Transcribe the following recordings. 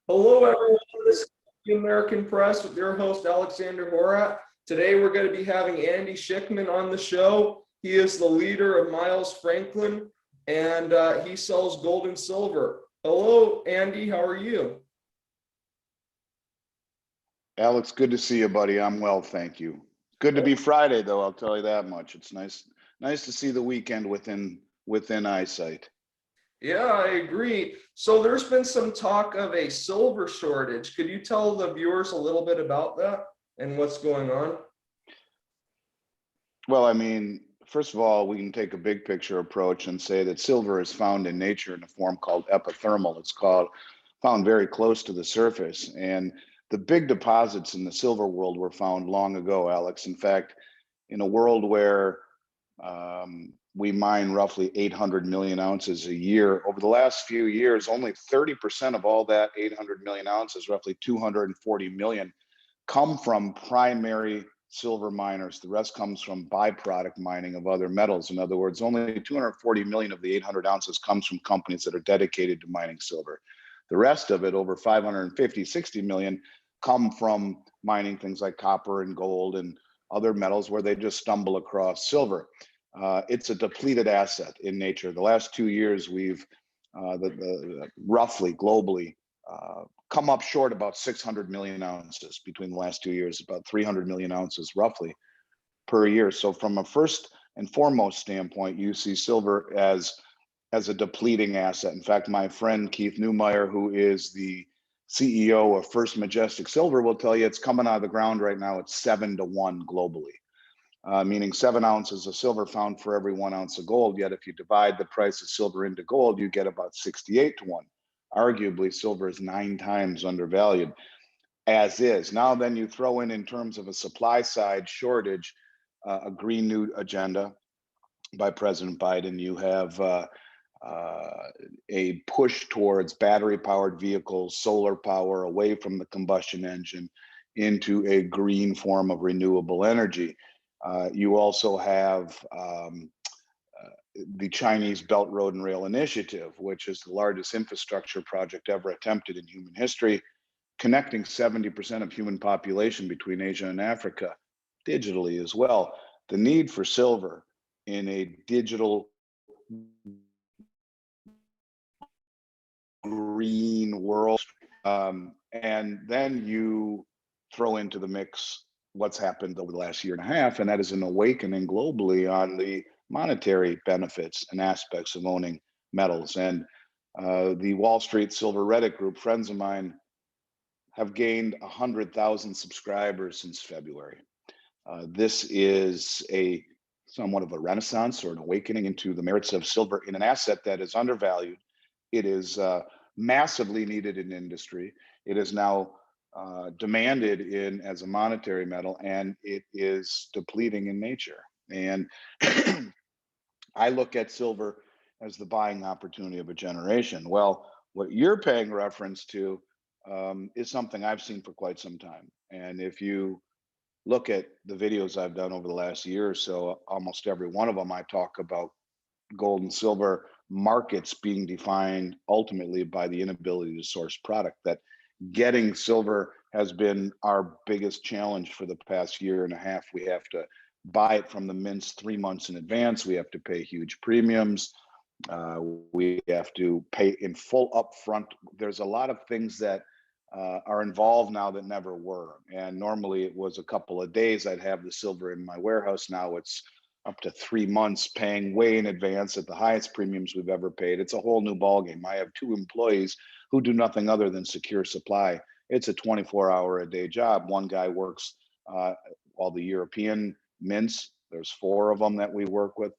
Hello, everyone. This is the American Press with your host, Alexander Horat. Today, we're going to be having Andy Schectman on the show. He is the leader of Miles Franklin, and he sells gold and silver. Hello, Andy. How are you? Alex, good to see you, buddy. I'm well, thank you. Good to be Friday, though. I'll tell you that much. It's nice to see the weekend within eyesight. Yeah, I agree. So there's been some talk of a silver shortage. Could you tell the viewers a little bit about that and what's going on? Well, I mean, first of all, we can take a big picture approach and say that silver is found in nature in a form called epithermal. It's called found very close to the surface, and the big deposits in the silver world were found long ago, Alex. In fact, in a world where we mine roughly 800 million ounces a year. Over the last few years, only 30% of all that 800 million ounces, roughly 240 million, come from primary silver miners. The rest comes from byproduct mining of other metals. In other words, only 240 million of the 800 ounces comes from companies that are dedicated to mining silver. The rest of it, over 550, 60 million, come from mining things like copper and gold and other metals where they just stumble across silver. It's a depleted asset in nature. The last 2 years, we've roughly globally come up short about 600 million ounces between the last 2 years, about 300 million ounces roughly per year. So from a first and foremost standpoint, you see silver as a depleting asset. In fact, my friend Keith Newmeyer, who is the CEO of First Majestic Silver, will tell you it's coming out of the ground right now at 7-1 globally. Meaning 7 ounces of silver found for every 1 ounce of gold. Yet if you divide the price of silver into gold, you get about 68-1. Arguably, silver is 9 times undervalued as is. Now then you throw in terms of a supply side shortage, a Green New agenda by President Biden. You have a push towards battery powered vehicles, solar power, away from the combustion engine into a green form of renewable energy. You also have the Chinese Belt Road and Rail Initiative, which is the largest infrastructure project ever attempted in human history, connecting 70% of human population between Asia and Africa digitally as well. The need for silver in a digital green world. And then you throw into the mix what's happened over the last year and a half, and that is an awakening globally on the monetary benefits and aspects of owning metals. And the Wall Street Silver Reddit group, friends of mine, have gained 100,000 subscribers since February. This is a somewhat of a renaissance or an awakening into the merits of silver in an asset that is undervalued. It is massively needed in industry. It is now demanded in as a monetary metal, and it is depleting in nature. And I look at silver as the buying opportunity of a generation. Well, what you're paying reference to is something I've seen for quite some time. And if you look at the videos I've done over the last year or so, almost every one of them, I talk about gold and silver markets being defined ultimately by the inability to source product. That getting silver has been our biggest challenge for the past year and a half. We have to buy it from the mints 3 months in advance. We have to pay huge premiums. We have to pay in full upfront. There's a lot of things that are involved now that never were. And normally it was a couple of days I'd have the silver in my warehouse. Now it's up to 3 months, paying way in advance at the highest premiums we've ever paid. It's a whole new ballgame. I have 2 employees who do nothing other than secure supply. It's a 24-hour-a-day job. One guy works all the European mints. There's 4 of them that we work with,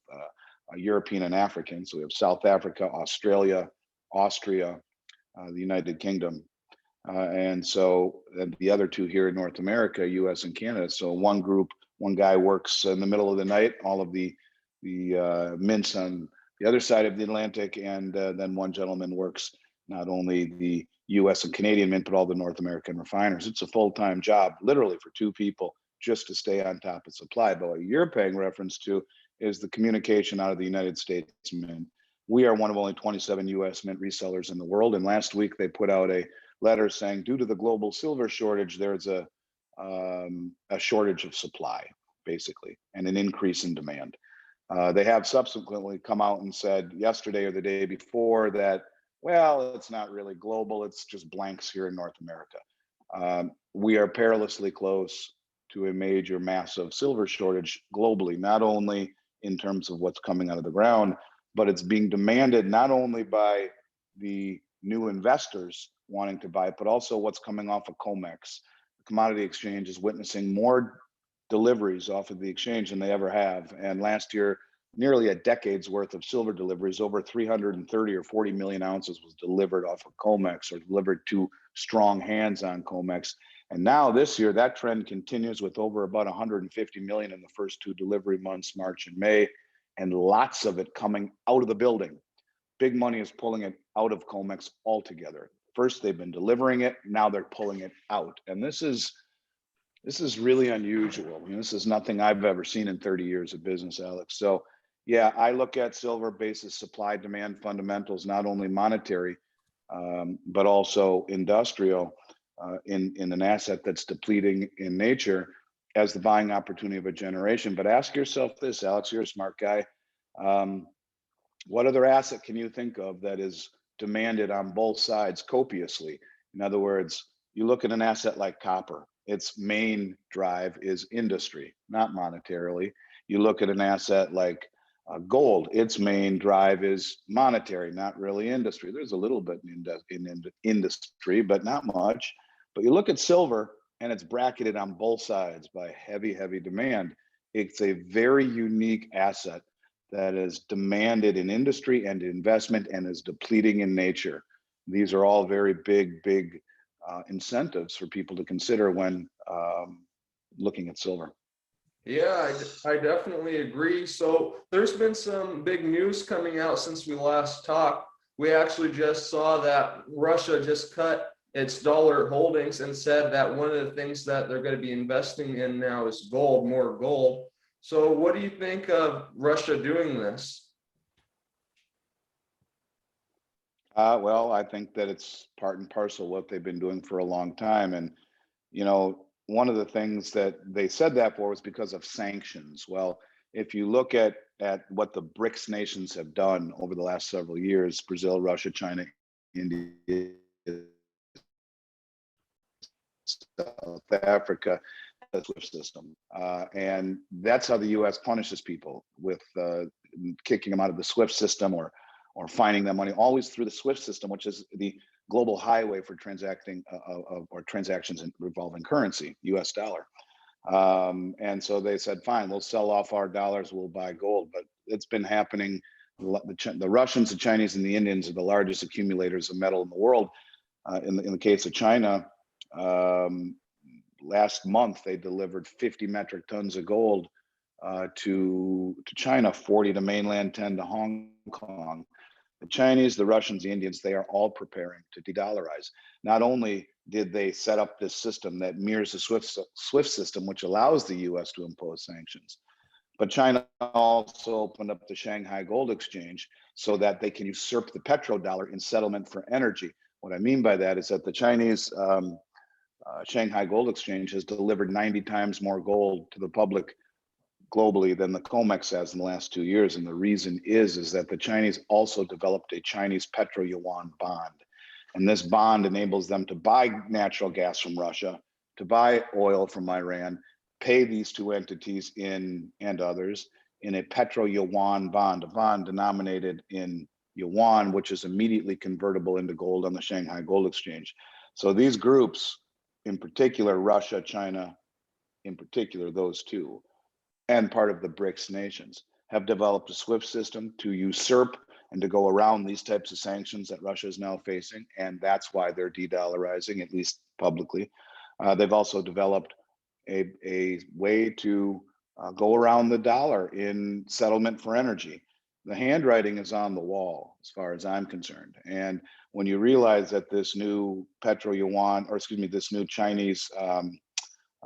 European and African. So we have South Africa, Australia, Austria, the United Kingdom. And the other 2 here in North America, US and Canada. So one guy works in the middle of the night, all of the mints on the other side of the Atlantic, and then one gentleman works not only the US and Canadian mint, but all the North American refiners. It's a full-time job, literally for 2 people, just to stay on top of supply. But what you're paying reference to is the communication out of the United States Mint. We are one of only 27 US mint resellers in the world. And last week they put out a letter saying, due to the global silver shortage, there's a shortage of supply, basically, and an increase in demand. They have subsequently come out and said yesterday or the day before that, well, it's not really global, it's just blanks here in North America. We are perilously close to a major massive silver shortage globally, not only in terms of what's coming out of the ground, but it's being demanded not only by the new investors wanting to buy it, but also what's coming off of COMEX. The commodity exchange is witnessing more deliveries off of the exchange than they ever have. And last year, nearly a decade's worth of silver deliveries, over 330 or 40 million ounces was delivered off of COMEX, or delivered to strong hands on COMEX. And now this year, that trend continues with over about 150 million in the first two delivery months, March and May, and lots of it coming out of the building. Big money is pulling it out of COMEX altogether. First, they've been delivering it, now they're pulling it out. And this is really unusual. This is nothing I've ever seen in 30 years of business, Alex. So yeah, I look at silver basis supply demand fundamentals, not only monetary, but also industrial, in an asset that's depleting in nature, as the buying opportunity of a generation. But ask yourself this, Alex, you're a smart guy. What other asset can you think of that is demanded on both sides copiously? In other words, you look at an asset like copper, its main drive is industry, not monetarily. You look at an asset like gold, its main drive is monetary, not really industry. There's a little bit in industry, but not much. But you look at silver, and it's bracketed on both sides by heavy, heavy demand. It's a very unique asset that is demanded in industry and investment and is depleting in nature. These are all very big, big incentives for people to consider when looking at silver. Yeah, I definitely agree. So there's been some big news coming out since we last talked. We actually just saw that Russia just cut its dollar holdings and said that one of the things that they're going to be investing in now is gold, more gold. So what do you think of Russia doing this? Well, I think that it's part and parcel what they've been doing for a long time. And, one of the things that they said that for was because of sanctions. Well, if you look at what the BRICS nations have done over the last several years, Brazil, Russia, China, India, South Africa, the SWIFT system. And that's how the US punishes people, with kicking them out of the SWIFT system or fining them money, always through the SWIFT system, which is the global highway for transacting or transactions involving currency, US dollar. And so they said, fine, we'll sell off our dollars, we'll buy gold. But it's been happening. The Russians, the Chinese, and the Indians are the largest accumulators of metal in the world. In the case of China, last month they delivered 50 metric tons of gold to China, 40 to mainland, 10 to Hong Kong. The Chinese, the Russians, the Indians, they are all preparing to de-dollarize. Not only did they set up this system that mirrors the SWIFT system, which allows the US to impose sanctions, but China also opened up the Shanghai Gold Exchange so that they can usurp the petrodollar in settlement for energy. What I mean by that is that the Chinese Shanghai Gold Exchange has delivered 90 times more gold to the public globally than the COMEX has in the last 2 years. And the reason is that the Chinese also developed a Chinese petro-yuan bond. And this bond enables them to buy natural gas from Russia, to buy oil from Iran, pay these two entities and others in a petro-yuan bond, a bond denominated in yuan, which is immediately convertible into gold on the Shanghai Gold Exchange. So these groups, in particular, Russia, China, in particular, those two, and part of the BRICS nations, have developed a SWIFT system to usurp and to go around these types of sanctions that Russia is now facing. And that's why they're de-dollarizing, at least publicly. They've also developed a way to go around the dollar in settlement for energy. The handwriting is on the wall, as far as I'm concerned. And when you realize that this new this new Chinese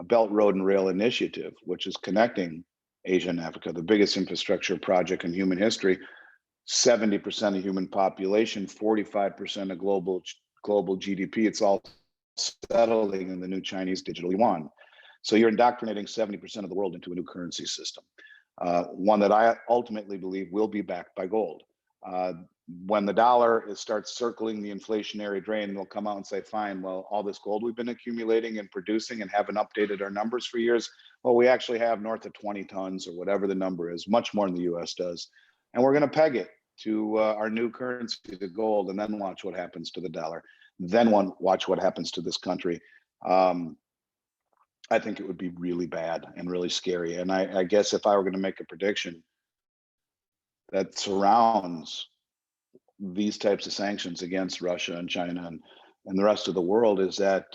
Belt Road and Rail Initiative, which is connecting Asia and Africa, the biggest infrastructure project in human history, 70% of human population, 45% of global global GDP. It's all settling in the new Chinese digital yuan. So you're indoctrinating 70% of the world into a new currency system, one that I ultimately believe will be backed by gold. When the dollar starts circling the inflationary drain, they'll come out and say, fine, well, all this gold we've been accumulating and producing and haven't updated our numbers for years, well, we actually have north of 20 tons or whatever the number is, much more than the US does. And we're going to peg it to our new currency, the gold, and then watch what happens to the dollar. Then watch what happens to this country. I think it would be really bad and really scary. And I guess if I were going to make a prediction that surrounds these types of sanctions against Russia and China and the rest of the world, is that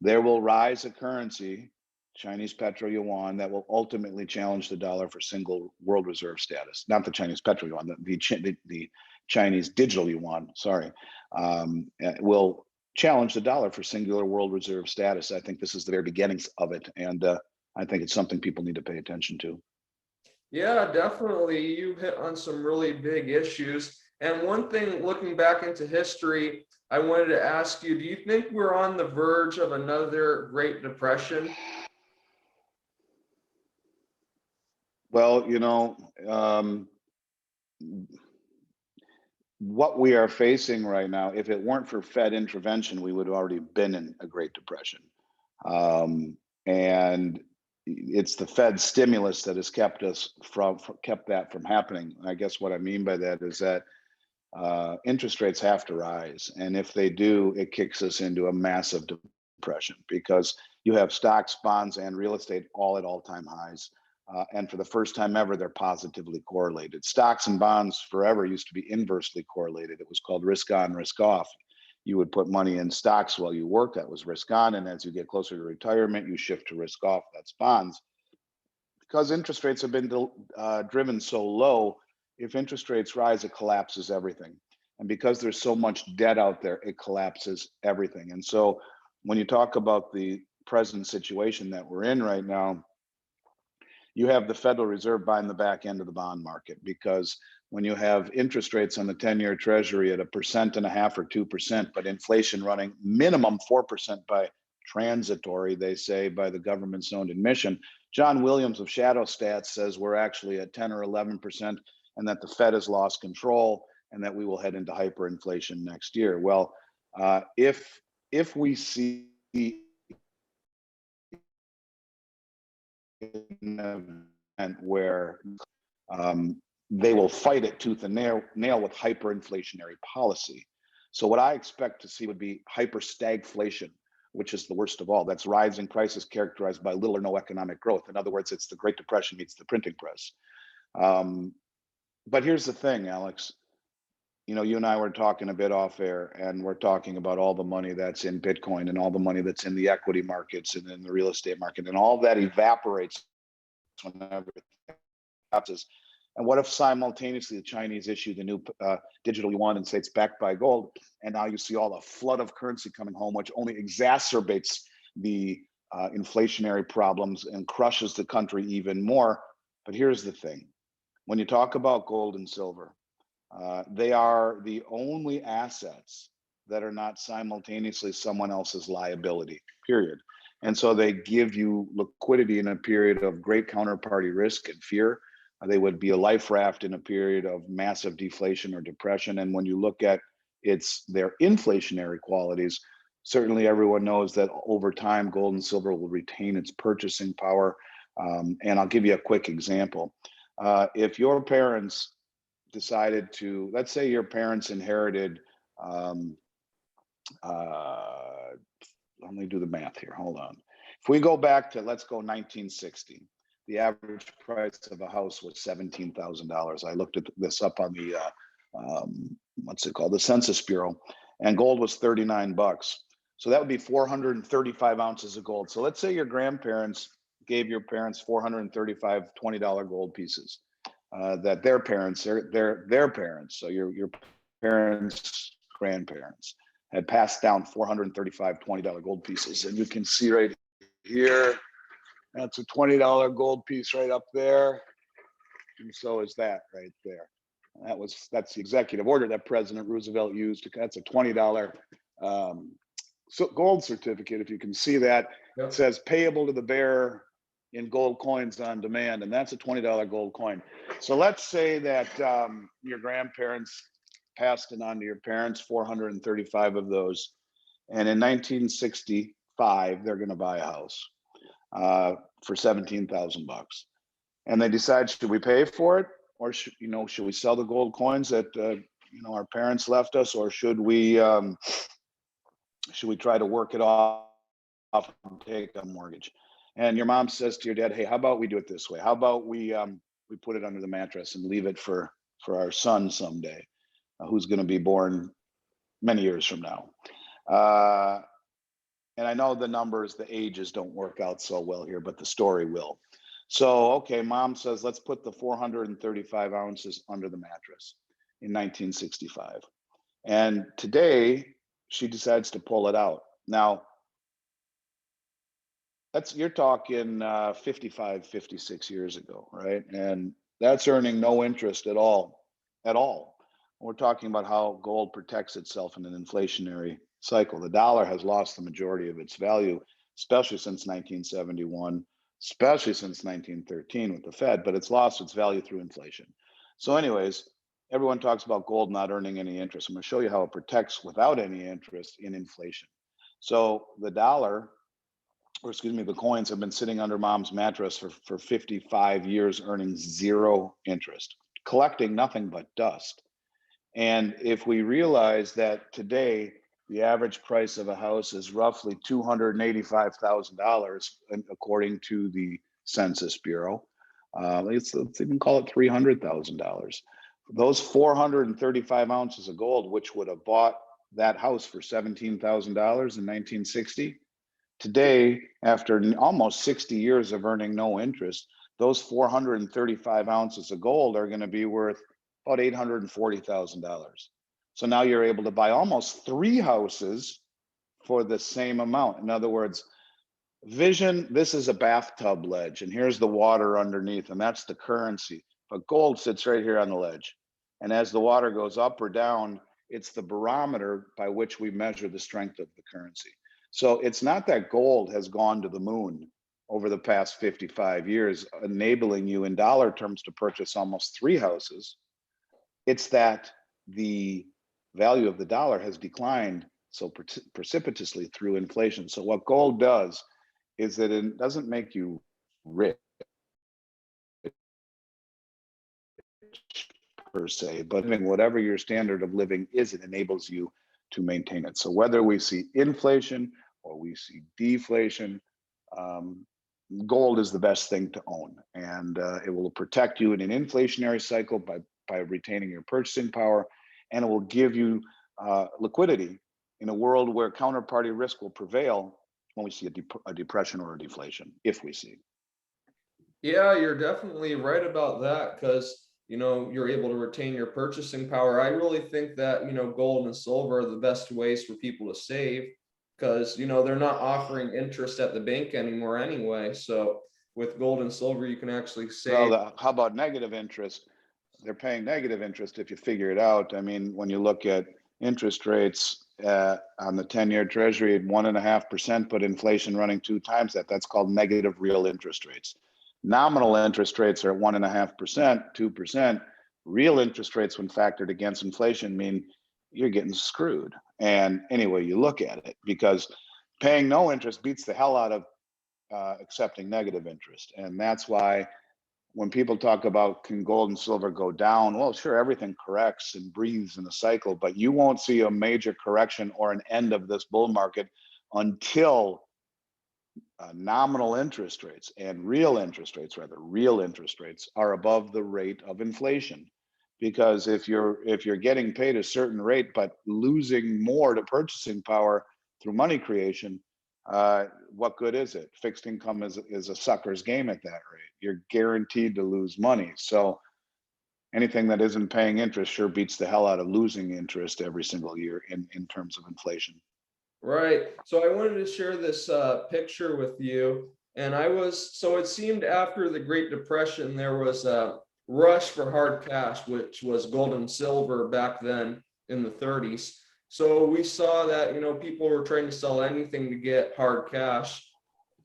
there will rise a currency, Chinese petro yuan, that will ultimately challenge the dollar for single world reserve status. Not the Chinese petro yuan, the Chinese digital yuan, sorry, will challenge the dollar for singular world reserve status. I think this is the very beginnings of it. And I think it's something people need to pay attention to. Yeah, definitely. You hit on some really big issues. And one thing, looking back into history, I wanted to ask you, do you think we're on the verge of another Great Depression? Well, what we are facing right now, if it weren't for Fed intervention, we would have already been in a Great Depression. And it's the Fed stimulus that has kept that from happening. I guess what I mean by that is that interest rates have to rise, and if they do, it kicks us into a massive depression, because you have stocks, bonds, and real estate all at all-time highs. And for the first time ever, they're positively correlated. Stocks and bonds forever used to be inversely correlated. It was called risk on, risk off. You would put money in stocks while you work, that was risk on. And as you get closer to retirement, you shift to risk off, that's bonds. Because interest rates have been driven so low, if interest rates rise, it collapses everything. And because there's so much debt out there, it collapses everything. And so when you talk about the present situation that we're in right now, you have the Federal Reserve buying the back end of the bond market, because when you have interest rates on the 10-year Treasury at 1.5% or 2%, but inflation running minimum 4% by transitory, they say, by the government's own admission. John Williams of Shadow Stats says we're actually at 10 or 11%, and that the Fed has lost control, and that we will head into hyperinflation next year. Well, if we see an event where they will fight it tooth and nail with hyperinflationary policy. So what I expect to see would be hyperstagflation, which is the worst of all. That's rising prices characterized by little or no economic growth. In other words, it's the Great Depression meets the printing press. But here's the thing, Alex. You and I were talking a bit off air, and we're talking about all the money that's in Bitcoin and all the money that's in the equity markets and in the real estate market, and all that evaporates whenever it happens. And what if simultaneously the Chinese issue the new digital yuan and say it's backed by gold, and now you see all the flood of currency coming home, which only exacerbates the inflationary problems and crushes the country even more. But here's the thing. When you talk about gold and silver, they are the only assets that are not simultaneously someone else's liability, period. And so they give you liquidity in a period of great counterparty risk and fear. They would be a life raft in a period of massive deflation or depression. And when you look at their inflationary qualities, certainly everyone knows that over time, gold and silver will retain its purchasing power. And I'll give you a quick example. If your parents decided to, let's say your parents inherited, let me do the math here, hold on. If we go back to, let's go 1960, the average price of a house was $17,000. I looked at this up on the, what's it called? The Census Bureau, and gold was 39 bucks. So that would be 435 ounces of gold. So let's say your grandparents gave your parents 435 $20 gold pieces. That their parents, their parents, so your parents' grandparents had passed down 435 $20 gold pieces. And you can see right here, that's a $20 gold piece right up there. And so is that right there. That's the executive order that President Roosevelt used. That's a $20 so gold certificate, if you can see that, it Yep. says payable to the bearer in gold coins on demand, and that's a $20 gold coin. So let's say that your grandparents passed it on to your parents, 435 of those, and in 1965 they're going to buy a house for 17,000 bucks, and they decide, should we pay for it, or should we sell the gold coins that our parents left us, or should we try to work it off and take a mortgage? And your mom says to your dad, hey, how about we do it this way? How about we put it under the mattress and leave it for our son someday, who's going to be born many years from now. And I know the numbers, the ages don't work out so well here, but the story will. So, okay, mom says, let's put the 435 ounces under the mattress in 1965. And today she decides to pull it out. Now, you're talking 55, 56 years ago, right? And that's earning no interest at all. We're talking about how gold protects itself in an inflationary cycle. The dollar has lost the majority of its value, especially since 1971, especially since 1913 with the Fed, but it's lost its value through inflation. So anyways, everyone talks about gold not earning any interest. I'm going to show you how it protects without any interest in inflation. So the coins have been sitting under mom's mattress for 55 years, earning zero interest, collecting nothing but dust. And if we realize that today the average price of a house is roughly $285,000, according to the Census Bureau, let's even call it $300,000. Those 435 ounces of gold, which would have bought that house for $17,000 in 1960, today, after almost 60 years of earning no interest, those 435 ounces of gold are going to be worth about $840,000. So now you're able to buy almost 3 houses for the same amount. In other words, this is a bathtub ledge, and here's the water underneath, and that's the currency. But gold sits right here on the ledge. And as the water goes up or down, it's the barometer by which we measure the strength of the currency. So it's not that gold has gone to the moon over the past 55 years, enabling you in dollar terms to purchase almost 3 houses. It's that the value of the dollar has declined so precipitously through inflation. So what gold does is that it doesn't make you rich per se, but whatever your standard of living is, it enables you to maintain it. So whether we see inflation or we see deflation, gold is the best thing to own, and it will protect you in an inflationary cycle by retaining your purchasing power, and it will give you liquidity in a world where counterparty risk will prevail when we see a depression or a deflation, if we see. Yeah, you're definitely right about that because, you're able to retain your purchasing power. I really think that, gold and silver are the best ways for people to save because, they're not offering interest at the bank anymore anyway. So with gold and silver, you can actually save. Well, how about negative interest? They're paying negative interest if you figure it out. I mean, when you look at interest rates on the 10-year treasury at 1.5%, but inflation running 2 times that, that's called negative real interest rates. Nominal interest rates are at 1.5%, 2%. Real interest rates, when factored against inflation, mean you're getting screwed. And anyway, you look at it, because paying no interest beats the hell out of accepting negative interest. And that's why when people talk about can gold and silver go down, well, sure, everything corrects and breathes in a cycle, but you won't see a major correction or an end of this bull market until nominal interest rates and real interest rates are above the rate of inflation. Because if you're getting paid a certain rate but losing more to purchasing power through money creation, what good is it? Fixed income is a sucker's game at that rate. You're guaranteed to lose money. So anything that isn't paying interest sure beats the hell out of losing interest every single year in terms of inflation. Right. So I wanted to share this picture with you. And so it seemed after the Great Depression, there was a rush for hard cash, which was gold and silver back then in the 30s. So we saw that, people were trying to sell anything to get hard cash.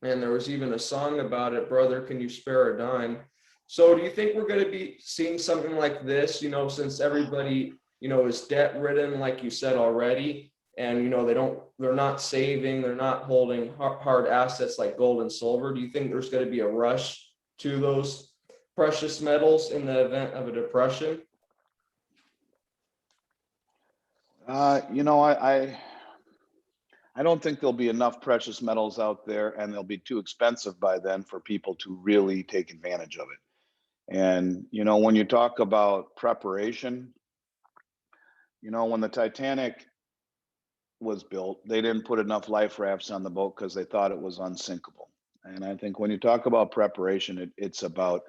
And there was even a song about it, Brother, Can You Spare a Dime? So do you think we're going to be seeing something like this, since everybody, is debt ridden, like you said already, and, they're not saving, they're not holding hard assets like gold and silver. Do you think there's going to be a rush to those precious metals in the event of a depression? I don't think there'll be enough precious metals out there, and they'll be too expensive by then for people to really take advantage of it. And, when you talk about preparation, when the Titanic was built, they didn't put enough life rafts on the boat because they thought it was unsinkable. And I think when you talk about preparation, it's about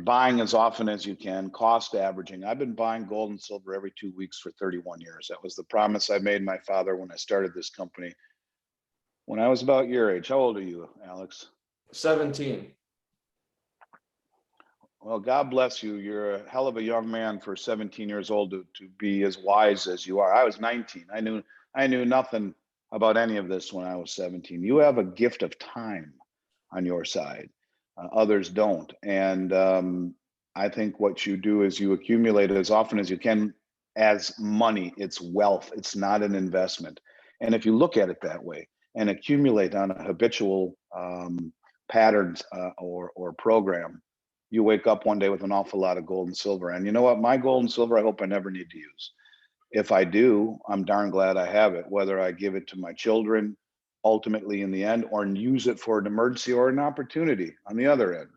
buying as often as you can, cost averaging. I've been buying gold and silver every 2 weeks for 31 years. That was the promise I made my father when I started this company when I was about your age. How old are you, Alex? 17. Well, God bless you. You're a hell of a young man for 17 years old to be as wise as you are. I was 19. I knew nothing about any of this when I was 17. You have a gift of time on your side. Others don't. And I think what you do is you accumulate as often as you can as money. It's wealth. It's not an investment. And if you look at it that way and accumulate on a habitual patterns or program, you wake up one day with an awful lot of gold and silver. And you know what? My gold and silver, I hope I never need to use. If I do, I'm darn glad I have it, whether I give it to my children ultimately in the end or use it for an emergency or an opportunity on the other end.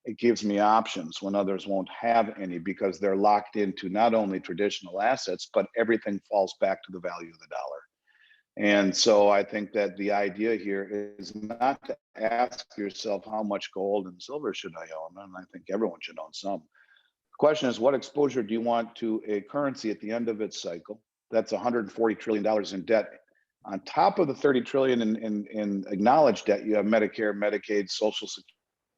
It gives me options when others won't have any because they're locked into not only traditional assets, but everything falls back to the value of the dollar. And so I think that the idea here is not to ask yourself how much gold and silver should I own, and I think everyone should own some. The question is, what exposure do you want to a currency at the end of its cycle? That's $140 trillion in debt. On top of the 30 trillion in acknowledged debt, you have Medicare, Medicaid, Social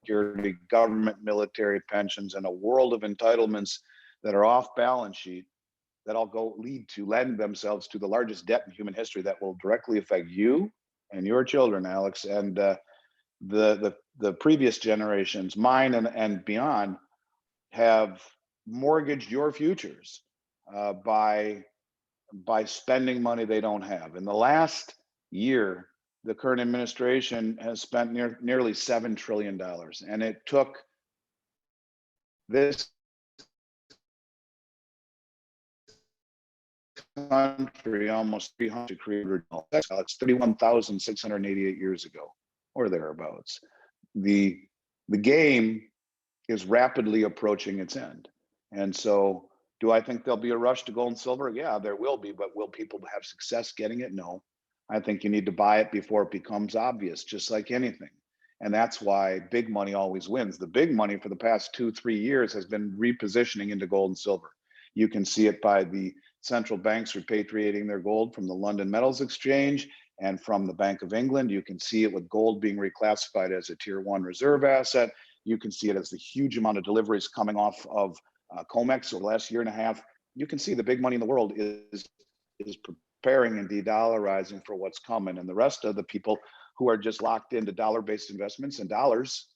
Security, government, military pensions, and a world of entitlements that are off balance sheet that all lend themselves to the largest debt in human history that will directly affect you and your children, Alex, and the previous generations, mine and beyond, have mortgaged your futures by spending money they don't have. In the last year, the current administration has spent nearly $7 trillion, and it took this country almost 300 to create. It's 31,688 years ago, or thereabouts. The game is rapidly approaching its end. And so do I think there'll be a rush to gold and silver? Yeah, there will be, but will people have success getting it? No. I think you need to buy it before it becomes obvious, just like anything. And that's why big money always wins. The big money for the past 2-3 years has been repositioning into gold and silver. You can see it by the central banks repatriating their gold from the London Metals Exchange and from the Bank of England. You can see it with gold being reclassified as a tier 1 reserve asset. You can see it as the huge amount of deliveries coming off of COMEX over the last year and a half. You can see the big money in the world is preparing and de-dollarizing for what's coming. And the rest of the people who are just locked into dollar-based investments and dollars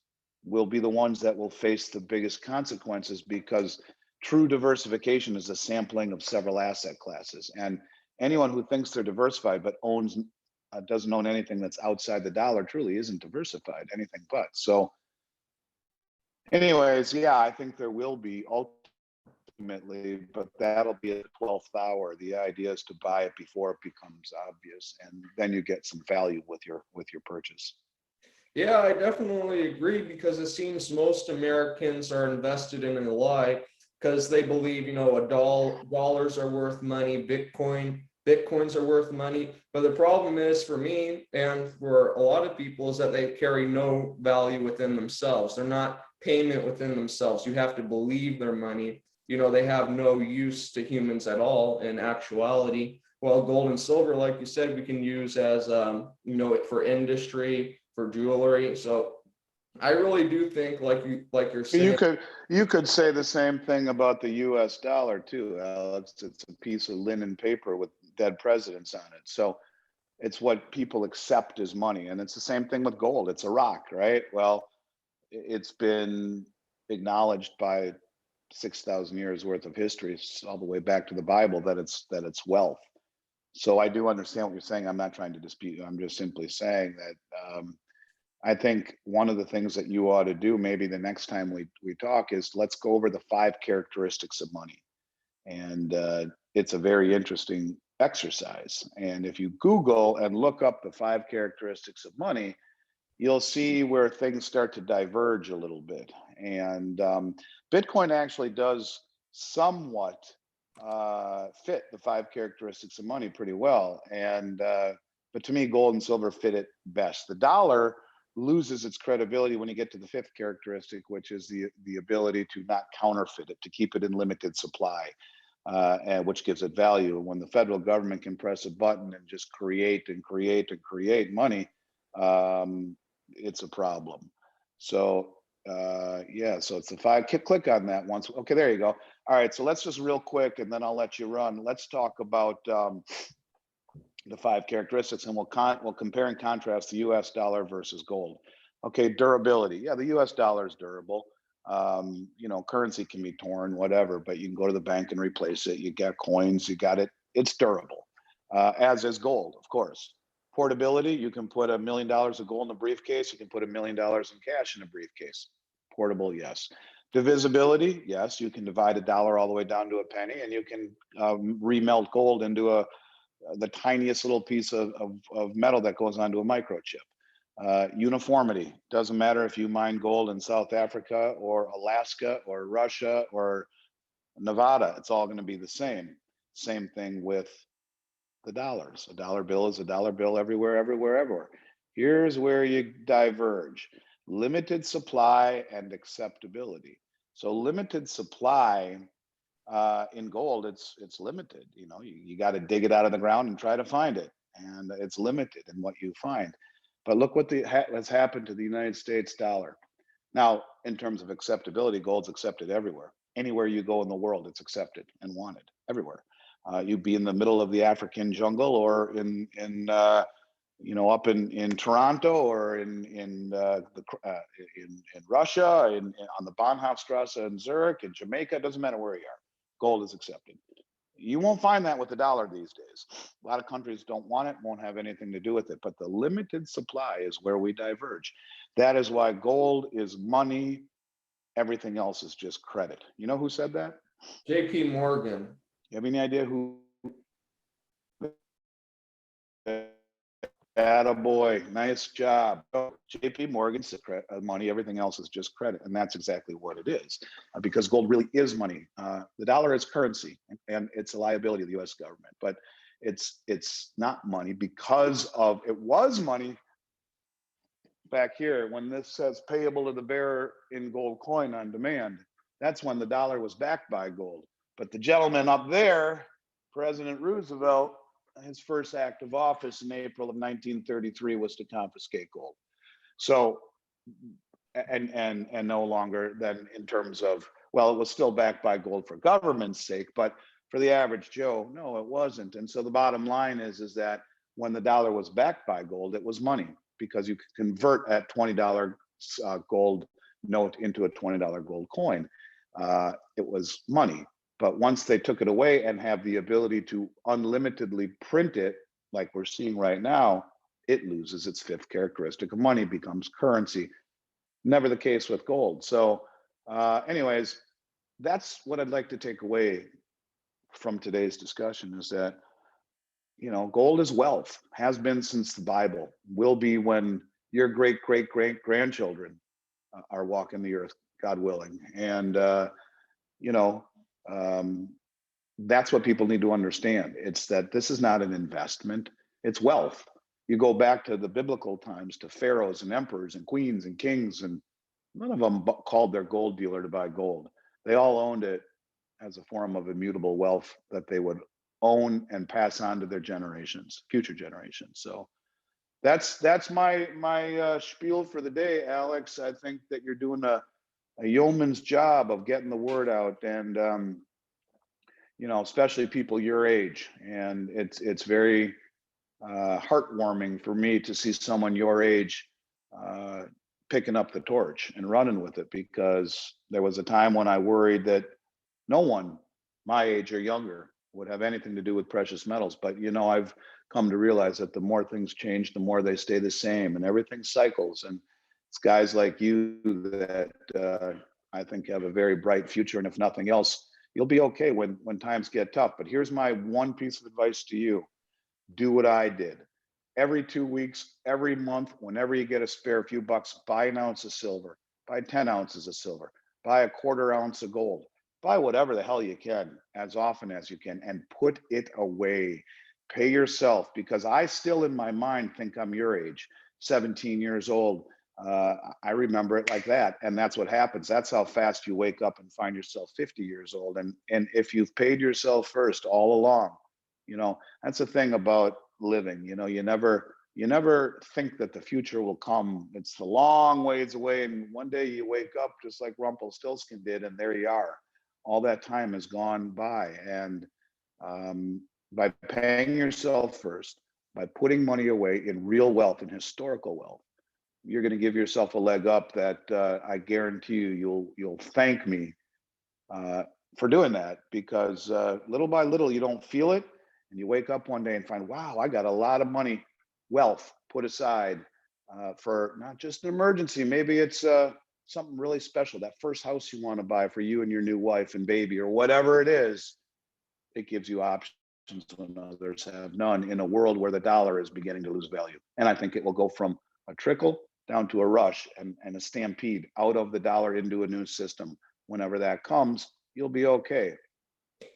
will be the ones that will face the biggest consequences, because true diversification is a sampling of several asset classes. And anyone who thinks they're diversified but doesn't own anything that's outside the dollar truly isn't diversified, anything but. So anyways, yeah, I think there will be ultimately, but that'll be at the 12th hour. The idea is to buy it before it becomes obvious, and then you get some value with your purchase. Yeah, I definitely agree, because it seems most Americans are invested in a lie because they believe, dollars are worth money, Bitcoins are worth money. But the problem is, for me and for a lot of people, is that they carry no value within themselves. They're not payment within themselves. You have to believe their money. They have no use to humans at all in actuality. Well, gold and silver, like you said, we can use as, for industry, for jewelry. So I really do think, like you're saying, you could say the same thing about the U.S. dollar too, Alex. It's a piece of linen paper with dead presidents on it. So it's what people accept as money. And it's the same thing with gold. It's a rock, right? Well, it's been acknowledged by 6,000 years worth of history, all the way back to the Bible, that it's wealth. So I do understand what you're saying. I'm not trying to dispute you. I'm just simply saying that I think one of the things that you ought to do, maybe the next time we talk, is let's go over the 5 characteristics of money. And it's a very interesting exercise. And if you Google and look up the 5 characteristics of money, you'll see where things start to diverge a little bit. And Bitcoin actually does somewhat fit the 5 characteristics of money pretty well. And but to me, gold and silver fit it best. The dollar loses its credibility when you get to the 5th characteristic, which is the ability to not counterfeit it, to keep it in limited supply, and which gives it value. When the federal government can press a button and just create and create and create money, it's a problem. So yeah, so it's the 5. Click on that once. Okay, there you go. All right, so let's just real quick, and then I'll let you run. Let's talk about the 5 characteristics, and we'll compare and contrast the U.S. dollar versus gold. Okay, durability. Yeah, the U.S. dollar is durable. You know, currency can be torn, whatever, but you can go to the bank and replace it. You get coins, you got it. It's durable, as is gold, of course. Portability, you can put $1 million of gold in a briefcase. You can put $1 million in cash in a briefcase. Portable, yes. Divisibility, yes. You can divide $1 all the way down to a penny, and you can remelt gold into the tiniest little piece of metal that goes onto a microchip. Uniformity, doesn't matter if you mine gold in South Africa or Alaska or Russia or Nevada, it's all going to be the same. Same thing with the dollars. A dollar bill is a dollar bill everywhere, everywhere, everywhere. Here's where you diverge: limited supply and acceptability. So limited supply in gold, it's limited. You know, you got to dig it out of the ground and try to find it, and it's limited in what you find. But look what has happened to the United States dollar. Now, in terms of acceptability, gold's accepted everywhere. Anywhere you go in the world, it's accepted and wanted everywhere. You'd be in the middle of the African jungle, or in you know, up in Toronto, or in Russia, on the Bahnhofstrasse in Zurich, in Jamaica. It doesn't matter where you are. Gold is accepted. You won't find that with the dollar these days. A lot of countries don't want it, won't have anything to do with it. But the limited supply is where we diverge. That is why gold is money. Everything else is just credit. You know who said that? J.P. Morgan. You have any idea who? Attaboy, nice job. JP Morgan said money, everything else is just credit. And that's exactly what it is, because gold really is money. The dollar is currency, and it's a liability of the US government, but it's not money because of, it was money back here when this says payable to the bearer in gold coin on demand. That's when the dollar was backed by gold. But the gentleman up there, President Roosevelt, his first act of office in April of 1933 was to confiscate gold. So, and no longer then in terms of, well, it was still backed by gold for government's sake, but for the average Joe, no, it wasn't. And so the bottom line is that when the dollar was backed by gold, it was money, because you could convert that $20 gold note into a $20 gold coin. It was money. But once they took it away and have the ability to unlimitedly print it, like we're seeing right now, it loses its 5th characteristic of money, becomes currency. Never the case with gold. So anyways, that's what I'd like to take away from today's discussion, is that, you know, gold is wealth, has been since the Bible, will be when your great, great, great grandchildren are walking the earth, God willing. And, you know, that's what people need to understand. It's that this is not an investment, it's wealth. You go back to the biblical times, to pharaohs and emperors and queens and kings, and none of them called their gold dealer to buy gold. They all owned it as a form of immutable wealth that they would own and pass on to their generations, future generations. So that's my spiel for the day, Alex. I think that you're doing a yeoman's job of getting the word out, and especially people your age. And it's very heartwarming for me to see someone your age uh, picking up the torch and running with it, because there was a time when I worried that no one my age or younger would have anything to do with precious metals. But I've come to realize that the more things change, the more they stay the same, and everything cycles. And it's guys like you that I think have a very bright future. And if nothing else, you'll be okay when times get tough. But here's my one piece of advice to you: do what I did. Every 2 weeks, every month, whenever you get a spare few bucks, buy an ounce of silver, buy 10 ounces of silver, buy a quarter ounce of gold, buy whatever the hell you can as often as you can, and put it away. Pay yourself, because I still in my mind think I'm your age, 17 years old. I remember it like that. And that's what happens. That's how fast you wake up and find yourself 50 years old. And if you've paid yourself first all along, that's the thing about living. You never think that the future will come. It's the long ways away, and one day you wake up just like Rumpelstiltskin did, and there you are. All that time has gone by. And by paying yourself first, by putting money away in real wealth and historical wealth, you're going to give yourself a leg up that I guarantee you'll thank me for doing that, because little by little you don't feel it, and you wake up one day and find, wow, I got a lot of money, wealth put aside for not just an emergency. Maybe it's something really special, that first house you want to buy for you and your new wife and baby, or whatever it is. It gives you options when others have none, in a world where the dollar is beginning to lose value. And I think it will go from a trickle down to a rush, and a stampede out of the dollar into a new system. Whenever that comes, you'll be okay.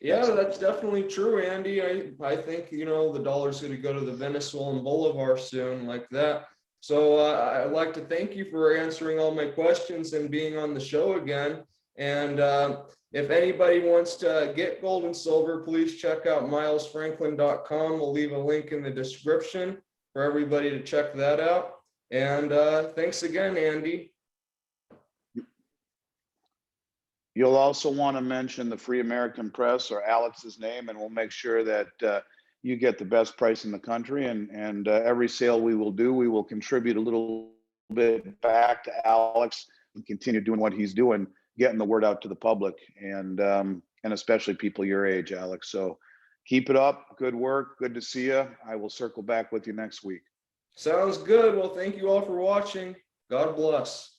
Yeah, that's definitely true, Andy. I think, the dollar's going to go to the Venezuelan bolivar soon, like that. So I'd like to thank you for answering all my questions and being on the show again. And if anybody wants to get gold and silver, please check out milesfranklin.com. We'll leave a link in the description for everybody to check that out. And thanks again, Andy. You'll also want to mention the Free American Press or Alex's name, and we'll make sure that you get the best price in the country. And every sale we will do, we will contribute a little bit back to Alex and continue doing what he's doing, getting the word out to the public, and especially people your age, Alex. So keep it up. Good work. Good to see you. I will circle back with you next week. Sounds good. Well, thank you all for watching. God bless.